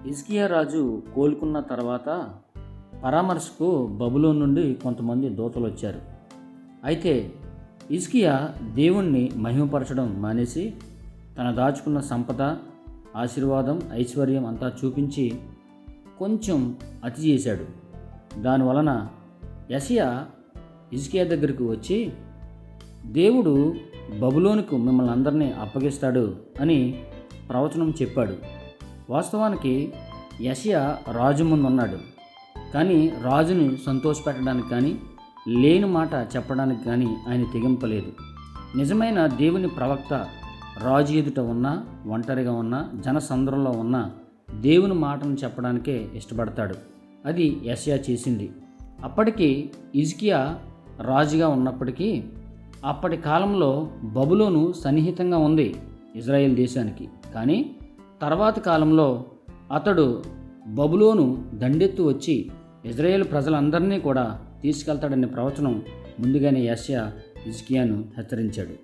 హిజ్కియా రాజు కోలుకున్న తర్వాత పరామర్శకు బబులోను నుండి కొంతమంది దూతలు వచ్చారు. అయితే హిజ్కియా దేవుణ్ణి మహిమపరచడం మానేసి తన దాచుకున్న సంపద, ఆశీర్వాదం, ఐశ్వర్యం అంతా చూపించి కొంచెం అతి చేశాడు. దానివలన యెషయా హిజ్కియా దగ్గరికి వచ్చి దేవుడు బబులోనుకు మిమ్మల్ని అందరినీ అప్పగిస్తాడు అని ప్రవచనం చెప్పాడు. వాస్తవానికి యెషయా రాజు ముందు ఉన్నాడు, కానీ రాజుని సంతోషపెట్టడానికి కానీ లేని మాట చెప్పడానికి కానీ ఆయన తెగింపలేదు. నిజమైన దేవుని ప్రవక్త రాజు ఎదుట ఉన్నా, ఒంటరిగా ఉన్నా, జనసంద్రంలో ఉన్నా దేవుని మాటను చెప్పడానికే ఇష్టపడతాడు. అది యెషయా చేసింది. అప్పటికి హిజ్కియా రాజుగా ఉన్నప్పటికీ అప్పటి కాలంలో బబులోను సన్నిహితంగా ఉంది ఇజ్రాయెల్ దేశానికి. కానీ తర్వాతి కాలంలో అతడు బబులోను దండెత్తు వచ్చి ఇజ్రాయేల్ ప్రజలందరినీ కూడా తీసుకెళ్తాడనే ప్రవచనం ముందుగానే యెషయా హిజ్కియాను హెచ్చరించాడు.